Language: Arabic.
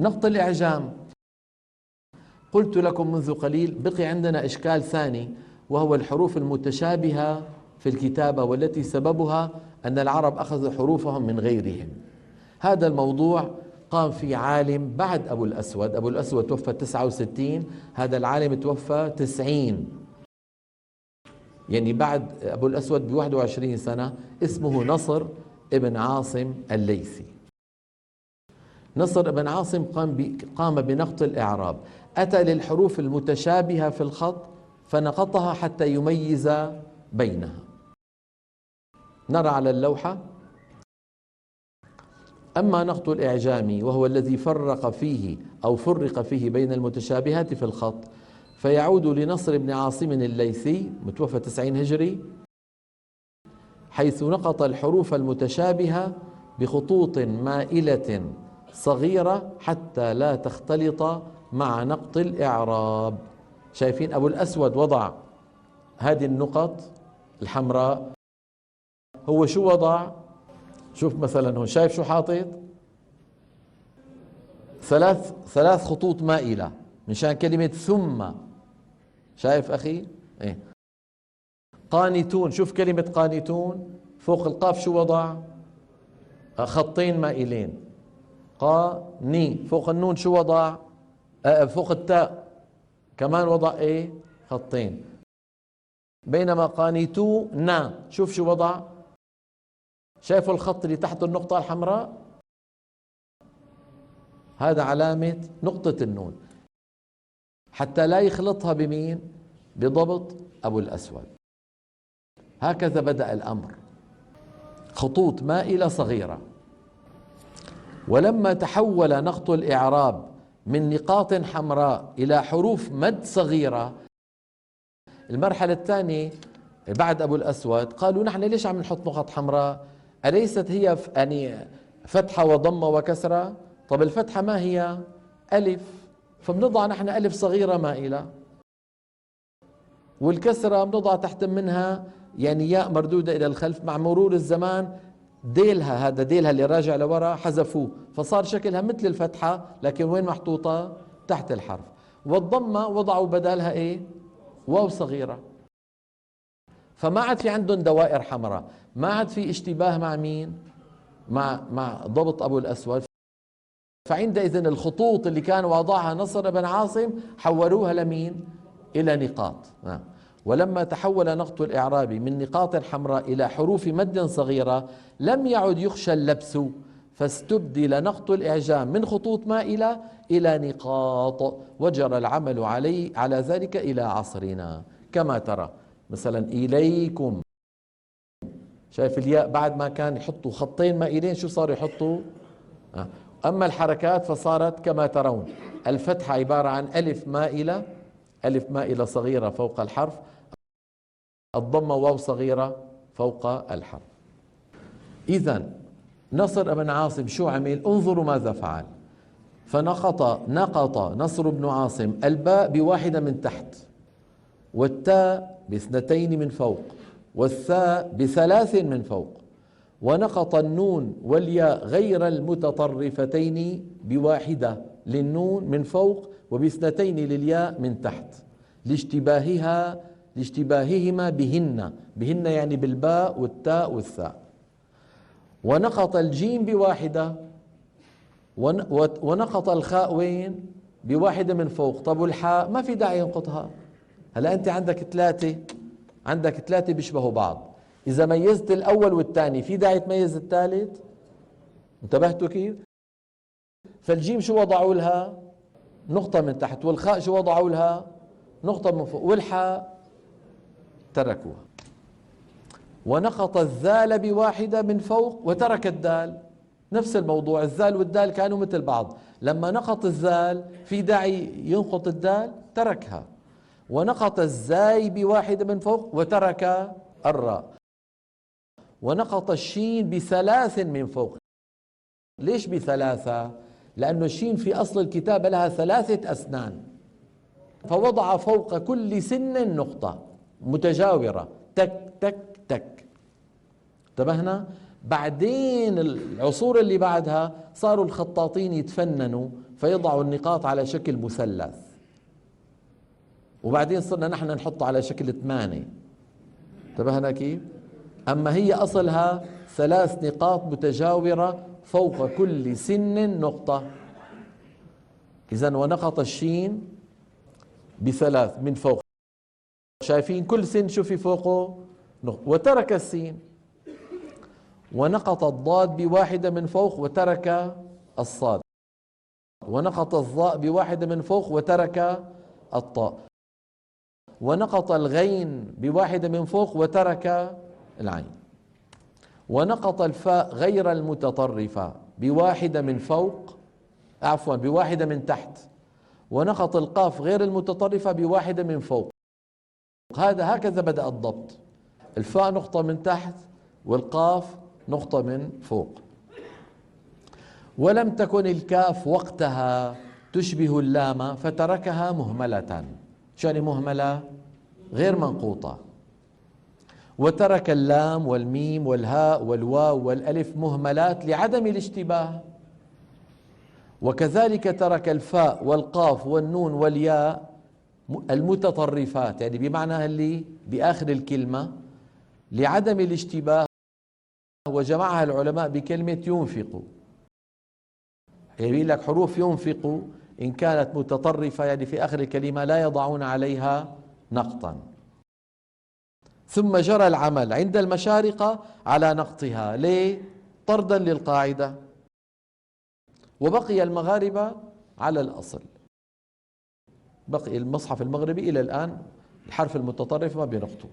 نقط الإعجام. قلت لكم منذ قليل بقي عندنا إشكال ثاني، وهو الحروف المتشابهة في الكتابة، والتي سببها أن العرب أخذوا حروفهم من غيرهم. هذا الموضوع قام فيه عالم بعد أبو الأسود. أبو الأسود توفى 69، هذا العالم توفى 90، يعني بعد أبو الأسود ب21 سنة، اسمه نصر ابن عاصم الليثي. نصر ابن عاصم قام بنقط الإعراب، أتى للحروف المتشابهة في الخط فنقطها حتى يميز بينها. نرى على اللوحة. أما نقط الإعجام وهو الذي فرق فيه بين المتشابهات في الخط، فيعود لنصر بن عاصم الليثي متوفى 90 هجري، حيث نقط الحروف المتشابهة بخطوط مائلة صغيرة حتى لا تختلط مع نقط الإعراب. شايفين أبو الأسود وضع هذه النقط الحمراء، هو شو وضع؟ شوف مثلا هون، شايف شو حاطط؟ ثلاث خطوط مائلة مشان كلمة ثم. شايف أخي؟ إيه. قانتون، شوف كلمة قانتون فوق القاف شو وضع؟ خطين مائلين. قاني فوق النون شو وضع؟ فوق التاء كمان وضع ايه؟ خطين. بينما قانتو نا شوف شو وضع؟ شايفوا الخط اللي تحت النقطة الحمراء؟ هذا علامة نقطة النون حتى لا يخلطها بمين؟ بضبط أبو الأسود. هكذا بدأ الأمر، خطوط مائلة صغيرة. ولما تحول نقط الإعراب من نقاط حمراء إلى حروف مد صغيرة، المرحلة الثانية بعد أبو الأسود قالوا نحن ليش عم نحط نقط حمراء؟ أليست هي يعني فتحة وضمة وكسرة؟ طب الفتحة ما هي؟ ألف، فبنضع نحن ألف صغيرة مائلة، والكسرة بنضع تحت منها يعني ياء مردودة إلى الخلف. مع مرور الزمان ديلها، هذا ديلها اللي راجع لورا حذفوه، فصار شكلها مثل الفتحة لكن وين محطوطة؟ تحت الحرف. والضمة وضعوا بدالها ايه؟ واو صغيرة. فما عاد في عندهم دوائر حمراء، ما عاد في اشتباه مع مين؟ مع ضبط أبو الأسود. فعندئذ الخطوط اللي كان وضعها نصر بن عاصم حولوها لمين؟ إلى نقاط. ولما تحول نقط الإعراب من نقاط حمراء إلى حروف مد صغيرة لم يعد يخشى اللبس، فاستبدل نقط الإعجام من خطوط مائلة إلى نقاط، وجرى العمل على ذلك إلى عصرنا. كما ترى مثلا إليكم، شايف الياء بعد ما كان يحطوا خطين مائلين شو صاروا يحطوا؟ أما الحركات فصارت كما ترون، الفتحة عبارة عن ألف مائلة صغيرة فوق الحرف، الضمة واو صغيرة فوق الحرف. إذن نصر بن عاصم شو عمل؟ انظروا ماذا فعل. نقط نصر بن عاصم الباء بواحدة من تحت، والتاء باثنتين من فوق، والثاء بثلاث من فوق، ونقط النون والياء غير المتطرفتين بواحدة للنون من فوق وباثنتين للياء من تحت، لاشتباههما بهن يعني بالباء والتاء والثاء. ونقط الجيم بواحدة، ونقط الخاء وين؟ بواحدة من فوق. طب والحاء ما في داعي ينقطها. هلا أنت عندك ثلاثة بيشبهوا بعض، إذا ميزت الأول والثاني في داعي تميز الثالث؟ انتبهتوا كيف؟ فالجيم شو وضعوا لها؟ نقطة من تحت، والخاء شو وضعوا لها؟ نقطة من فوق، والحاء تركوها. ونقط الذال بواحدة من فوق وترك الدال، نفس الموضوع، الذال والدال كانوا مثل بعض، لما نقط الذال في داعي ينقط الدال تركها. ونقط الزاي بواحدة من فوق وترك الراء. ونقط الشين بثلاث من فوق. ليش بثلاثة؟ لأنه الشين في أصل الكتابة لها 3 أسنان، فوضع فوق كل سن نقطة متجاورة، تك تك تك. انتبهنا؟ بعدين العصور اللي بعدها صاروا الخطاطين يتفننوا فيضعوا النقاط على شكل مثلث، وبعدين صرنا نحن نحطه على شكل 8. انتبهنا كيف؟ أما هي أصلها 3 نقاط متجاورة فوق كل سن نقطة. إذن ونقط الشين ب3 من فوق، شايفين كل سن شو في فوقه نقطة، وترك السين. ونقط الضاد ب1 من فوق وترك الصاد، ونقط الظاء ب1 من فوق وترك الطاء، ونقط الغين ب1 من فوق وترك العين، ونقط الفاء غير المتطرفة ب1 من فوق، عفوا ب1 من تحت، ونقط القاف غير المتطرفة ب1 من فوق. هذا هكذا بدأ الضبط، الفاء نقطة من تحت والقاف نقطة من فوق. ولم تكن الكاف وقتها تشبه اللام فتركها مهملة. شو يعني مهملة؟ غير منقوطة. وترك اللام والميم والهاء والواو والألف مهملات لعدم الاشتباه. وكذلك ترك الفاء والقاف والنون والياء المتطرفات، يعني بمعنى اللي بآخر الكلمة، لعدم الاشتباه، وجمعها العلماء بكلمة ينفق. يعني بيقول لك حروف ينفق إن كانت متطرفة يعني في آخر الكلمة لا يضعون عليها نقطا. ثم جرى العمل عند المشارقة على نقطها، ليه؟ طردا للقاعدة. وبقي المغاربة على الأصل، بقي المصحف المغربي إلى الآن الحرف المتطرف ما بينقطه.